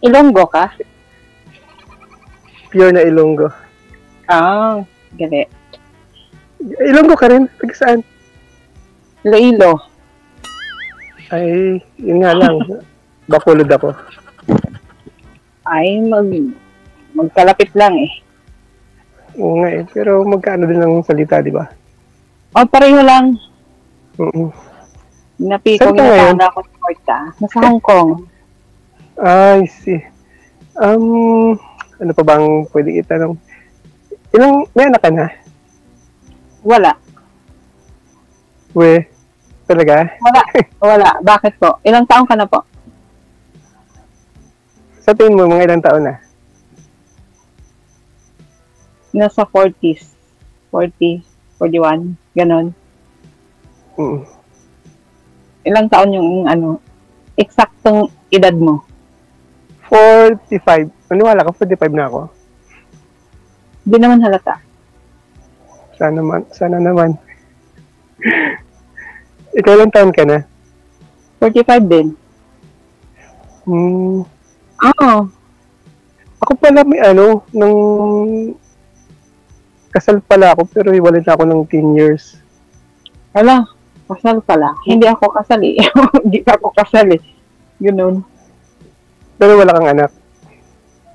Ilonggo ka? Pure na Ilonggo. Ah, gali. Ilonggo ka rin? Taga saan? Iloilo. Ay, yun nga lang. Bakulod ako. Ay, magkalapit lang eh. Oo nga eh. Pero magkaano din ang salita, di ba? O, pareho lang. Saan ka ngayon? Ginatanda ako sa Porta. Nasa Hong Kong. I see. Ano pa bang pwede itanong? May anak ka na? Wala. We, talaga? Wala. Bakit po? Ilang taon ka na po? Sa tingin mo, mga ilang taon na? Nasa 40s. 40, 41, ganon. Ilang taon yung eksaktong edad mo? 45. Maniwala ka, 45 na ako. Hindi naman halata. Sana naman. Ikaw ilang taon ka na? 45 din. Oo. Ako pala may nung kasal pala ako pero hiwalay na ako ng 10 years. Hala, kasal pala. Hindi ako kasal eh. Hindi pa ako kasal eh. Ganun. Pero wala kang anak?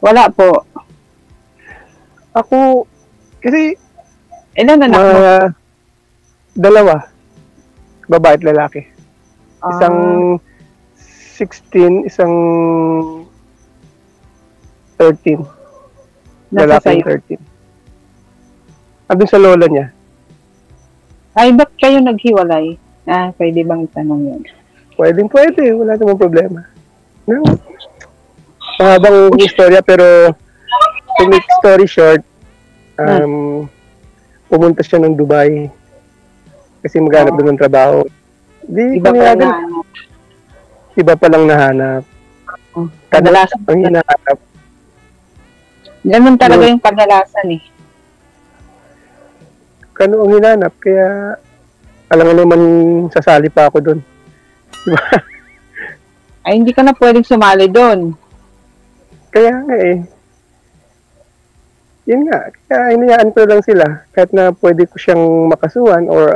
Wala po. Ako, kasi ilan anak mo? Dalawa. Babae at lalaki. Isang 16, isang 13. Lalaki 13. Andun sa lola niya. Ay, ba't kayo naghiwalay? Pwede bang itanong yun? Pwede. Wala namang problema. Mahabang istorya pero to make story short, pumunta siya ng Dubai kasi maghanap doon ng trabaho. Iba pa lang nahanap. Kadalasan ang hinahanap. Ganun talaga yung kadalasan eh. Kano ang hinahanap, kaya alam nga naman sasali pa ako doon. Diba? Ay, hindi ka na pwedeng sumali doon. Kaya nga eh. Yun nga, kaya inayaan ko lang sila kahit na pwede ko siyang makasuhan or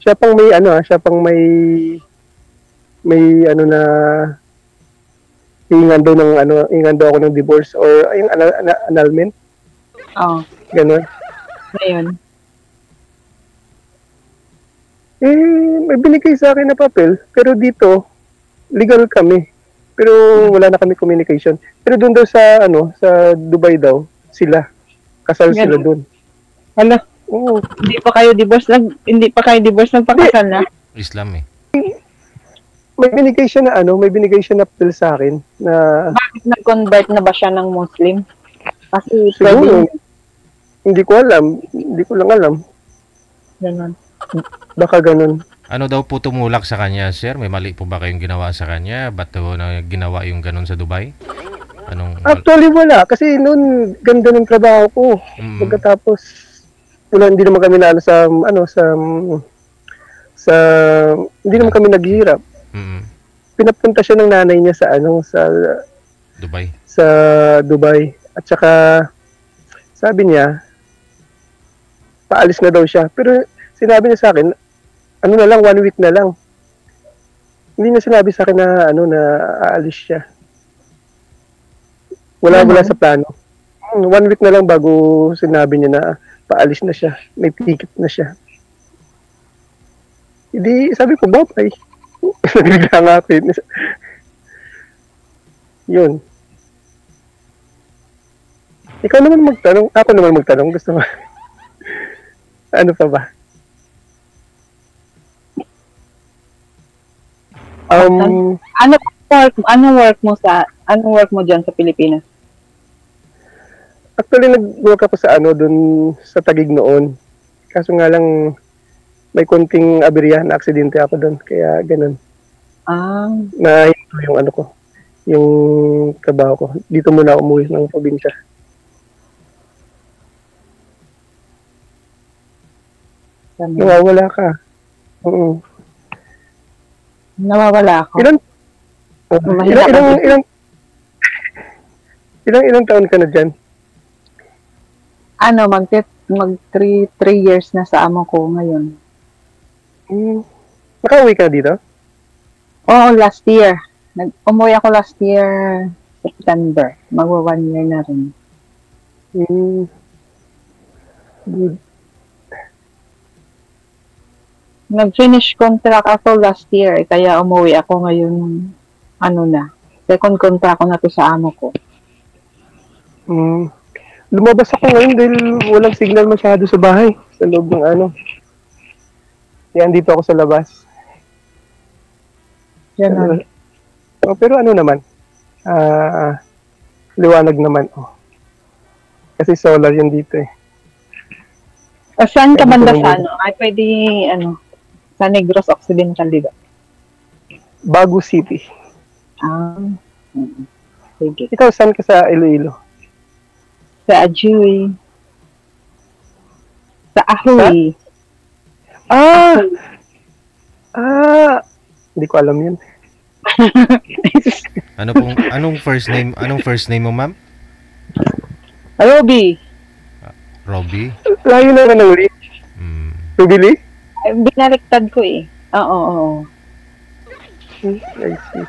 siya pang may na hingan daw ako ng divorce or yung annulment. Ganon. Ngayon? May binigay sa akin na papel, pero dito, legal kami. Pero wala na kami communication. Pero doon daw sa Dubai daw, sila. Kasal sila doon. Hala? Oo. Hindi pa kayo divorce nagpakasal na? Islam eh. May binigay siya na papel sa akin na... Bakit nag-convert na ba siya ng Muslim? Kasi siguro, hindi ko lang alam. Ganon. Baka ganun. Ano daw po tumulak sa kanya, sir? May mali po ba kayong ginawa sa kanya? Ba't daw na ginawa yung ganun sa Dubai? Actually, wala. Kasi noon, ganda ng trabaho ko. Pagkatapos, hindi naman kami hindi naman kami naghihirap. Pinapunta siya ng nanay niya sa Dubai. Sa Dubai. At saka, sabi niya, paalis na daw siya. Pero sinabi niya sa akin, 1 week na lang. Hindi niya sinabi sa akin na na aalis siya. Wala sa plano. 1 week na lang bago sinabi niya na paalis na siya. May ticket na siya. Hindi, sabi ko, bye. Nagregangapin. Yun. Ikaw naman magtanong. Ako naman magtanong. Gusto mo? Ano pa ba? Anong work mo diyan sa Pilipinas? Actually, nag-work ako sa dun sa Taguig noon. Kaso nga lang, may konting aberya na aksidente ako doon. Kaya ganun. Nahinto yung yung trabaho ko. Dito muna umuwi ng probinsya. Nawawala ka. Nawawala ako? Mahina Ilang, ka. ilang, ilang taon ka na dyan? Ano, mag 3 years na sa amo ko ngayon. Nakauwi ka na dito? Oo, last year. Umuwi ako last year, September. Magwa 1 year na rin. Good. Nag-finish contract ako last year, kaya umuwi ako ngayon, second contract ko na to sa amo ko. Lumabas ako ngayon dahil walang signal masyado sa bahay. Sa loob ng yan, dito ako sa labas. Yan. Pero naman, liwanag naman. Kasi solar yan dito eh. Saan ka banda sa Ay, pwede, sa Negros Occidental, di ba? Bagu City. Sige. Ikaw, saan ka sa Iloilo? Sa Ajuy. Sa Ahoy. Hindi ko alam yun. Anong first name mo, ma'am? Ruby. Robbie? Layo na ng Lee. Ruby Lee? Binaliktad ko eh. Oo. I see.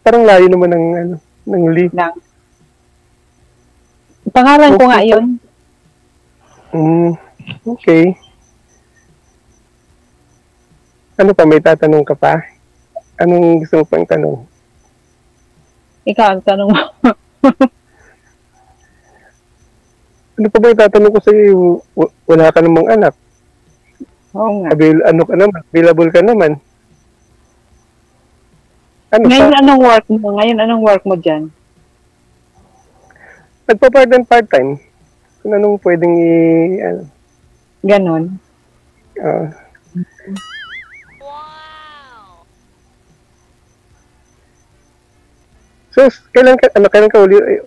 Parang layo naman ng Lee. Pangalan ko nga yun. Okay. Ano pa, may tatanong ka pa? Anong gusto mo pang tanong? Ikaw ang tanong mo. Ano pa ba yung tatanong ko sa'yo? Wala ka namang anak. Oo nga. Available ka naman. Ngayon anong work mo dyan? Nagpa-part and part-time. Kung anong pwedeng Ganon. So, kailan ka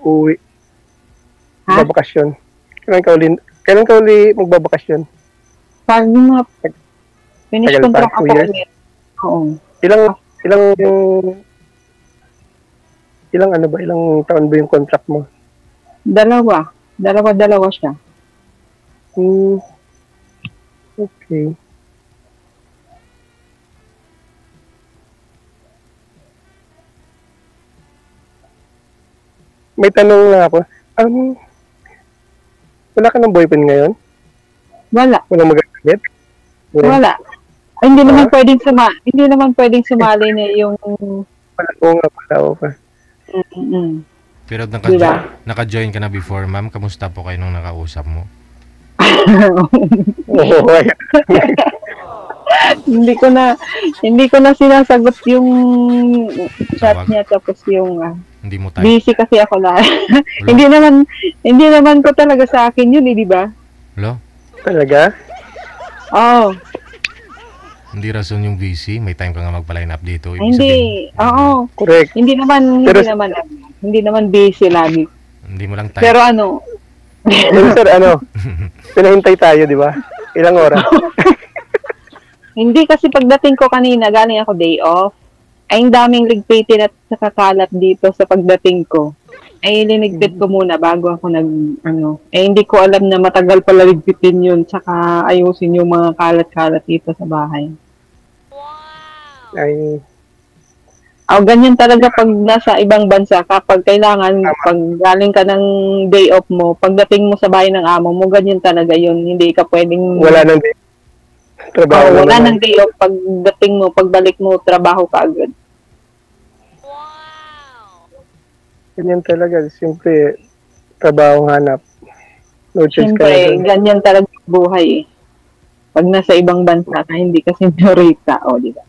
uwi? Ha? Magbabakasyon. Kailan ka uli magbabakasyon? Pag finish Tagal contract pa, ako 2 years? ulit. Oo. Ilang taon ba yung contract mo? Dalawa siya. Okay. May tanong na ako. Wala ka ng boyfriend ngayon? Wala. Walang magagabit? Wala. Ay, hindi naman pwedeng sumali na yung Oo nga pala, pa. Pero Diba? naka-join ka na before, ma'am. Kamusta po kayo nung nakausap mo? Oo. hindi ko na sinasagot yung chat niya, tapos yung Hindi mo tayo. busy kasi ako na. hindi naman ko talaga sa akin yun, di ba? Hello? Talaga? Oo. Hindi rason yung busy. May time ka nga magpa-line up dito. Ibig Hindi. sabihin, Oo. Correct. Hindi naman busy lagi. Hindi mo lang time. Pero Sir, pinahintay tayo, di ba? Ilang oras? hindi kasi pagdating ko kanina, galing ako day off. Ay, ang daming ligpitin at nakakalat dito sa pagdating ko. Ay, linigpit ko muna bago ako hindi ko alam na matagal pala ligpitin yun, tsaka ayusin yung mga kalat-kalat dito sa bahay. Ay, ganyan talaga pag nasa ibang bansa, kapag kailangan, pag galing ka ng day off mo, pagdating mo sa bahay ng amo mo, ganyan talaga yun. Hindi ka pwedeng... wala nang trabaho. wala nang day off. Pagdating mo, pagbalik mo, trabaho ka agad. Ganyan talaga. Siyempre, trabaho hanap. No choice ka na Siyempre, dun. ganyan talaga buhay eh. Pag nasa ibang bansa ka, hindi ka senyorita, di ba?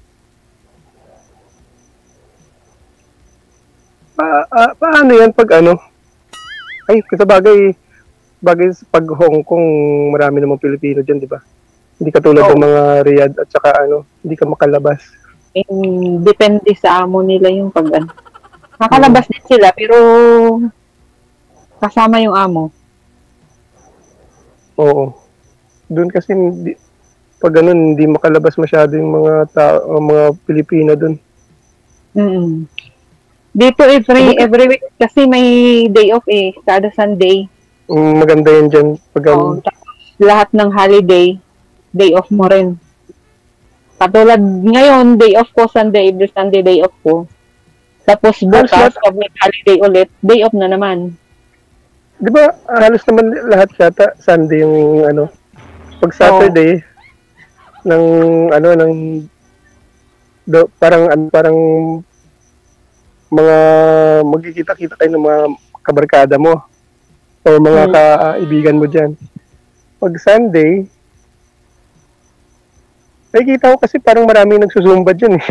Paano yan pag Ay, kasi bagay pag Hong Kong, marami namang Pilipino dyan, di ba? Hindi katulad ng mga Riyadh at saka hindi ka makalabas. Depende sa amo nila yung Nakalabas din sila, pero kasama yung amo. Oo. Doon kasi pag ganun, hindi makalabas masyado yung mga mga Pilipino dun. Mm. Dito every week kasi may day off kada Sunday. Maganda yan dyan. Tapos lahat ng holiday, day off mo rin. Katulad ngayon, day off ko Sunday, every Sunday day off ko. Tapos bukas, pag may holiday ulit, day off na naman. Di ba, halos naman lahat yata Sunday yung pag Saturday, parang mga magkikita-kita kayo ng mga kabarkada mo o mga kaibigan mo dyan. Pag Sunday, nakikita ko kasi parang maraming nagsusumba dyan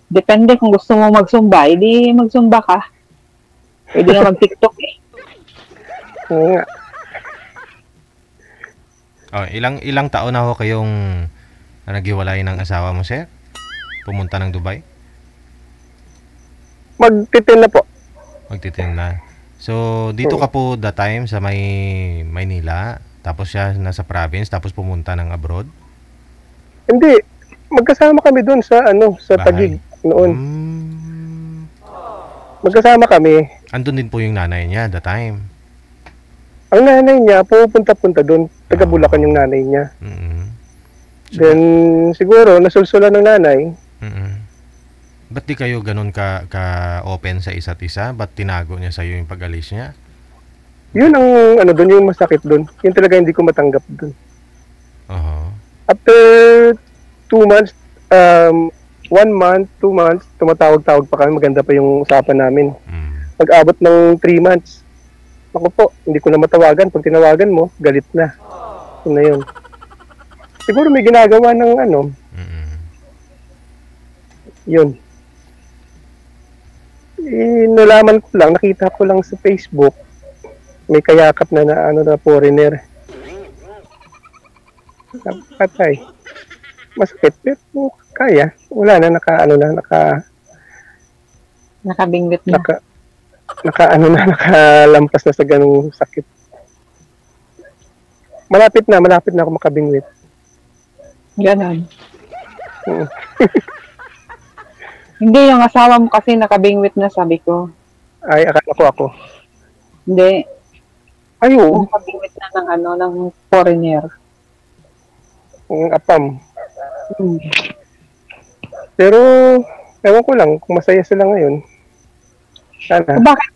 Depende kung gusto mo magsumba, edi magsumba ka. Pwede nga mag-TikTok Oo nga. Ilang taon na ho kayong naghiwalay ng asawa mo, sir? Pumunta ng Dubai? Magtitin na po. Magtitin na. So, dito ka po that time sa Maynila, tapos siya nasa province, tapos pumunta ng abroad? Hindi. Magkasama kami doon sa Taguig noon. Magkasama kami. Andun din po yung nanay niya that time. Ang nanay niya, pupunta-punta doon. Taga Bulacan yung nanay niya. Then, siguro, nasulsulan ng nanay. Ba't di kayo ganun ka-open sa isa't isa? Ba't tinago niya sa'yo yung pag-alis niya? Yun ang, doon yung masakit doon. Yun talaga hindi ko matanggap doon. After 2 months, 1 month, 2 months, tumatawag-tawag pa kami. Maganda pa yung usapan namin. Pag-abot ng 3 months, ako po, hindi ko na matawagan. Pag tinawagan mo, galit na. Yun na yun. Siguro may ginagawa ng yun. Nalaman ko lang, nakita ko lang sa Facebook, may kayakap na foreigner. Patay. Masakit, pero kaya. Wala na, nakabingwit na. Nakalampas na sa ganung sakit. Malapit na ako makabingwit. Ganon. Hindi, yung asawa mo kasi nakabingwit na, sabi ko. Ay, akala ko ako. Hindi. Ayo. Nakabingwit na ng foreigner. Ang apam. Pero, ewan ko lang, kung masaya sila ngayon. Sana. Bakit?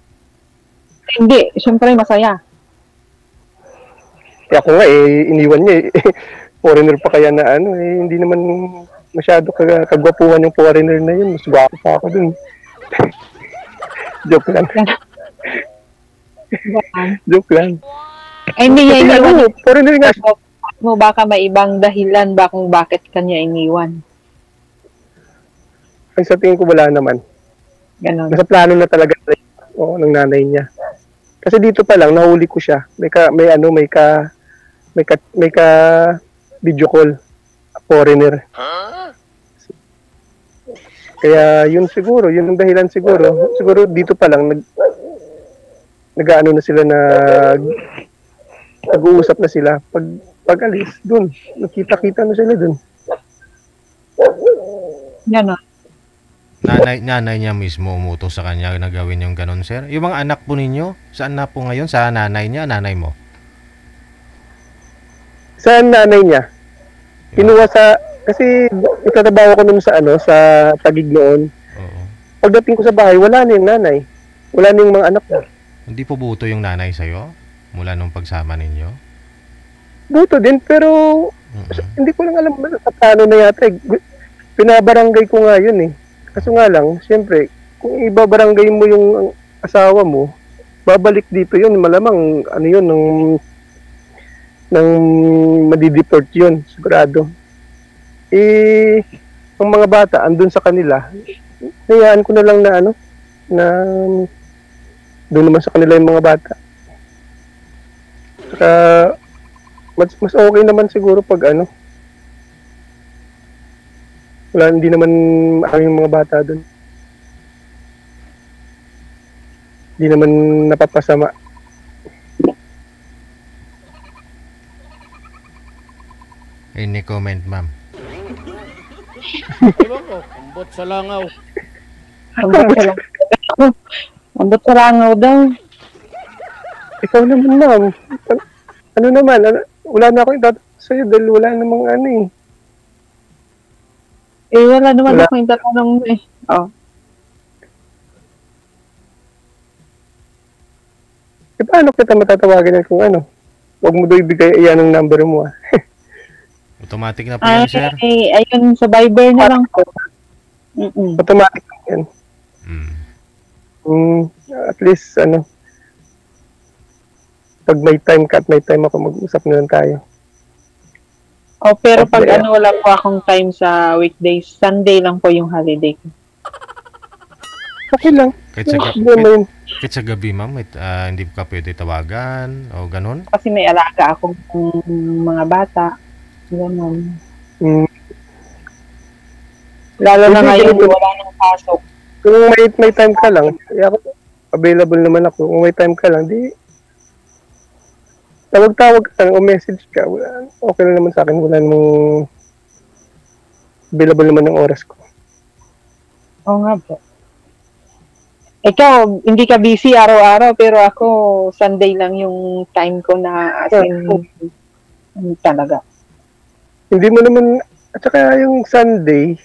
Hindi, siyempre masaya. Kaya ako nga iniwan niya foreigner pa kaya na hindi naman masyado kagwapuhan yung foreigner na yun. Mas gwapo pa ako dun. Joke lang. Joke lang. Ay, hindi niya iniwan. Foreigner nga. Mo baka may ibang dahilan ba kung bakit kanya iniwan? Ay, sa tingin ko wala naman. Ganon. Nasa plano na talaga ng nanay niya. Kasi dito pa lang nahuli ko siya. May video call foreigner. Kaya yun ang dahilan siguro. Siguro dito pa lang nag-aano na sila nag-uusap na sila pag alis doon. Nakita-kita na sila doon. Yan. Nanay niya mismo umutos sa kanya na gawin yung ganun, sir. Yung mga anak po ninyo, saan na po ngayon? Sa nanay niya, nanay mo? Sa nanay niya. Kinuha kasi itatrabaho ko nun sa Taguig noon. Pagdating ko sa bahay, wala na yung nanay. Wala na yung mga anak ko. Hindi po buto yung nanay sa'yo? Mula nung pagsama ninyo? Buto din, pero hindi ko lang alam sa paano na yata. Pinabarangay ko nga yun Kaso nga lang, siyempre, kung ibabarangay mo yung asawa mo, babalik dito yun. Malamang, nang madideport yun, sigurado. Ang mga bata, andun sa kanila, hayaan ko na lang na doon naman sa kanila yung mga bata. Saka, mas okay naman siguro pag wala, hindi naman yung mga bata doon. Hindi naman napapasama. Any comment, ma'am? Ewan ko, ambot sa langaw. Ambot sa langaw. Ambot sa langaw daw. Ikaw naman, ma'am. Ano naman? Wala na ako itatanong sa'yo dahil wala namang ano eh. Wala naman ako yung tatanong mo eh. Oh. Paano kita matatawagan kung ano? Huwag mo daw ibigay iyan ang number mo ah. Automatic na po yan, sir. Ayun, sa Viber na lang po. Automatic yan. At least, pag may time ka at may time ako, mag-usap na lang tayo. Oh, pero pag wala po akong time sa weekdays, Sunday lang po yung holiday ko. Okay lang. Kahit sa gabi, ma'am, hindi ka pwede tawagan o ganun? Kasi may alaga akong mga bata. Ganun. Lalo na ngayon, wala nang pasok. Kung may time ka lang, available naman ako. Kung may time ka lang, di tawag-tawag ka lang o message ka. Okay lang naman sa akin. Wala namang available naman ng oras ko. Oo nga po. Ikaw, hindi ka busy araw-araw, pero ako, Sunday lang yung time ko na as in, talaga. Hindi mo naman, at saka yung Sunday,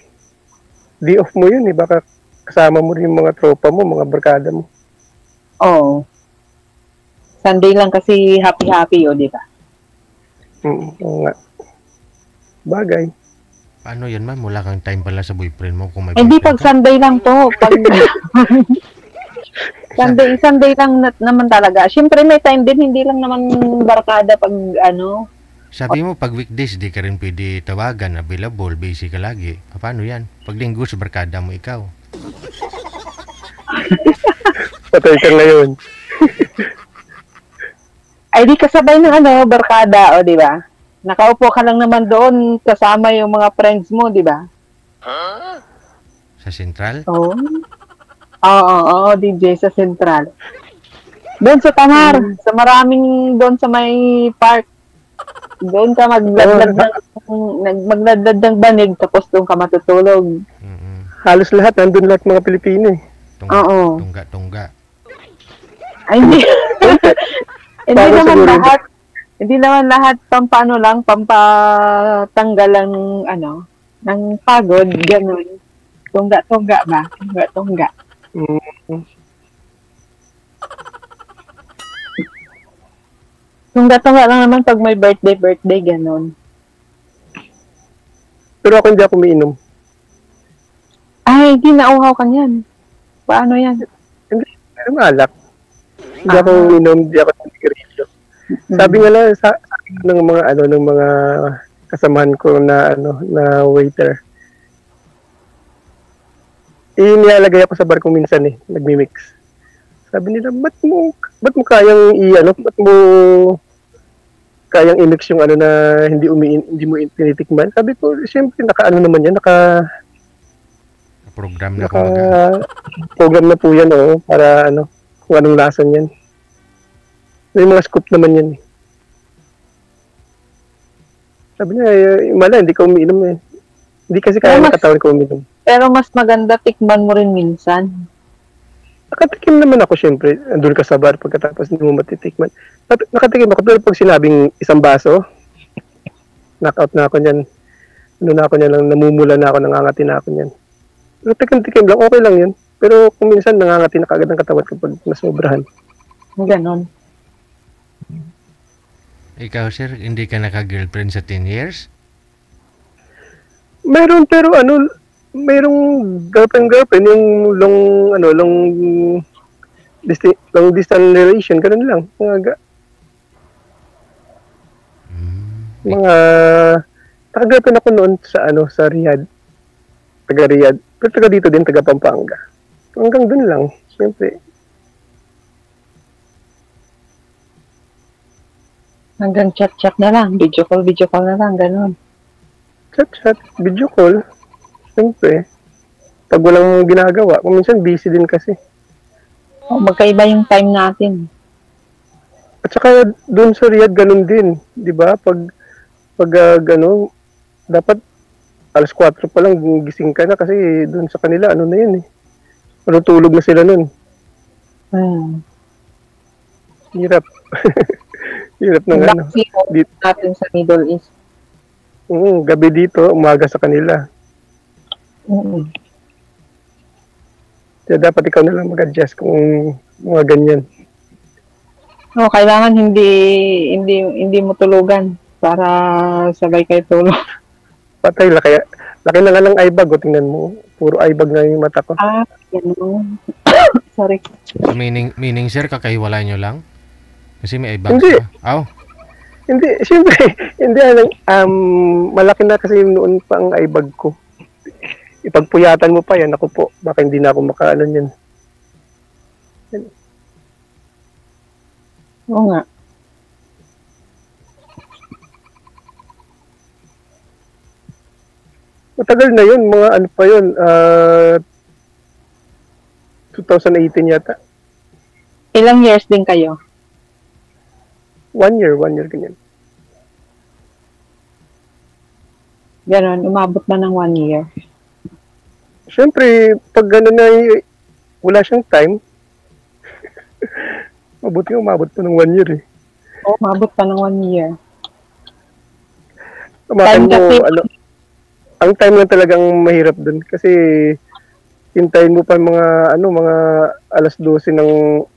day off mo yun eh. Baka kasama mo rin yung mga tropa mo, mga barkada mo. Oo. Sunday lang kasi happy-happy di ba? Oo nga. Bagay. Paano yan, ma'am? Wala kang time pala sa boyfriend mo kung may hindi boyfriend pag Sunday lang to. Sunday lang naman talaga. Siyempre may time din, hindi lang naman barkada pag Sabi mo, pag weekdays, di ka rin pwede tawagan, available, busy ka lagi. Paano yan? Pag linggo sa barkada mo, ikaw. Patay ka ngayon. Ay, di kasabay ng barkada, di ba? Nakaupo ka lang naman doon, kasama yung mga friends mo, di ba? Sa Central? Oo. Oo, DJ sa Central. Doon sa Tamar, sa maraming doon sa may park. Doon ka magladlad ng banig, tapos doon ka matutulog. Halos lahat, nandun lahat mga Pilipino eh. Oo. Tungga. Ay, hindi. Hindi naman lahat. Hindi naman lahat pampatanggal ng pagod, ganun. Tungga ba? Tungga. Tungga lang naman pag may birthday, ganun. Pero ako hindi ako umiinom. Ay, hindi nauhaw ka niyan. Paano yan? Hindi, alak. Hindi ako umiinom, hindi ako nagsigarilyo. Sabi nga lang sa ng mga kasamahan ko na waiter. Nilalagay ako sa bar ko minsan eh, nagmi-mix. Sabi nila, ba't mo kayang ba't mo kayang i-mix yung na hindi mo tinitikman? Sabi ko, siyempre naman yan, program na program na po yan para kung anong lasa niyan. May mga scoop naman yan eh. Sabi niya, mala, hindi ka umiinom eh. Hindi kasi kaya nakatawan ko umiinom. Pero mas maganda tikman mo rin minsan. Nakatikim naman ako syempre. Andun ka sa bar pagkatapos hindi mo matitikman. Nakatikim ako pero pag sinabing isang baso, knockout na ako niyan. Namumula na ako, nangangati na ako niyan. Pero tikim lang, okay lang yun. Pero kung minsan nangangati na kagad ang katawan kapag nasobrahan. Ganon. Ikaw, sir, hindi ka naka-girlfriend sa 10 years? Meron pero mayroong girlfriend yung long distance relation, ganun lang. Mga naka-girlfriend ako noon sa Riyadh. Taga Riyadh. Pero taga dito din, taga Pampanga. Hanggang dun lang, siyempre. Hanggang chat na lang, video call na lang, ganun. Chat, video call. Siyempre, pag walang ginagawa, kung minsan busy din kasi. Magkaiba yung time natin. At saka doon sa Riyadh, ganun din. Di ba? Pag Dapat alas 4 pa lang gising ka na kasi doon sa kanila, ano na yun eh. Matutulog na sila nun. Hirap. Hirap ng ano. Dito natin sa Middle East. Gabi dito, umaga sa kanila. Kaya dapat ikaw na lang mag-adjust kung mga ganyan. Kailangan hindi mo tulugan para sabay kayo tulog. Patay, laki na nga ng eyebag. O, tingnan mo. Puro eyebag na yung mata ko. Ganun. Sorry. So, meaning sir, kakahiwalay nyo lang? Kasi may eyebag Hindi. ka? Hindi, siyempre, hindi, malaki na kasi noon pa ang eyebag ko. Ipagpuyatan mo pa yan, ako po, baka hindi na ako makaalan yan. Oo nga. Matagal na yun, mga ano pa yun, 2018 yata. Ilang years din kayo? 1 year, ganyan. Ganon, umabot ba ng 1 year? Siyempre, pag gano'n na wala siyang time, mabuti nga umabot pa ng 1 year eh. Umabot pa ng 1 year. Time mo, ang time lang talagang mahirap dun kasi hintayin mo pa mga alas 12 ng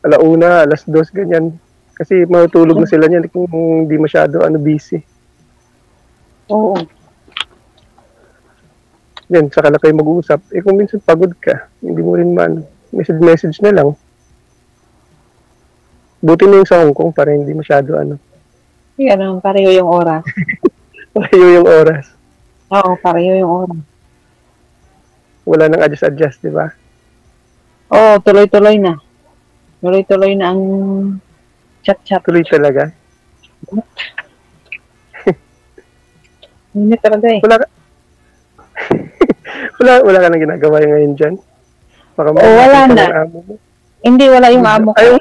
alauna, alas 2 ganyan. Kasi matutulog na sila niyan kung hindi masyado busy. Oo. Yan, saka na kayo mag-uusap. Kung minsan pagod ka, hindi mo rin message na lang. Buti na yung sa Hong Kong para hindi masyado Yan, pareho yung oras. Pareho yung oras. Oo, pareho yung oras. Wala nang adjust, di ba? Oo, tuloy-tuloy na. Tuloy-tuloy na ang chat-chat. Tuloy talaga. Hindi talaga eh. Wala ka nang ginagawa ngayon dyan? Wala na. Hindi, wala yung amo ko.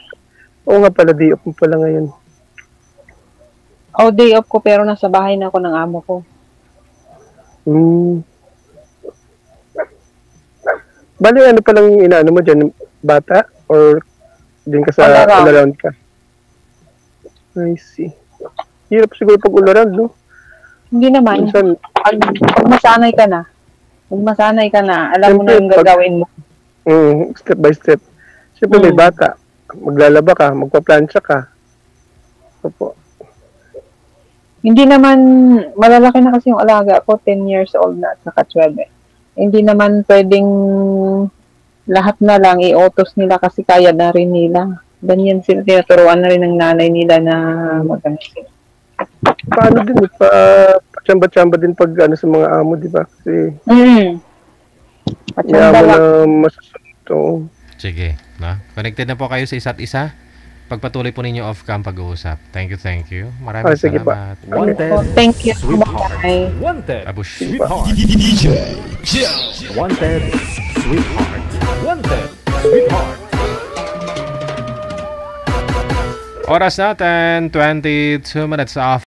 Oo nga pala, day off mo pala ngayon. Day off ko pero nasa bahay na ako ng amo ko. Bali, ano palang inaano mo dyan? Bata? Or din ka sa all-around ka? I see. Hirap siguro pag all-around, no? Hindi naman. Minsan, pag masanay ka na, alam mo na yung gagawin mo. Step by step. Siyempre may bata. Maglalaba ka, magpa-plancha ka. Opo. Hindi naman, malalaki na kasi yung alaga ko, 10 years old na at saka 12. Hindi naman pwedeng lahat na lang i-autos nila kasi kaya na rin nila. Ganyan sila, tinuturuan na rin ng nanay nila na maganda sila. Paano din, pa-chamba-chamba din pag sa mga amo, di ba? Kasi Pachamba lang. Masusunod. Sige. Connected na po kayo sa isa't isa. Pagpatuloy po ninyo off-cam pag-uusap. Thank you. Maraming sige salamat. Wanted, Thank you. sweetheart. Bye. Wanted, Abush. sweetheart. Wanted, sweetheart. Wanted, sweetheart. Oras natin, 22 minutes off.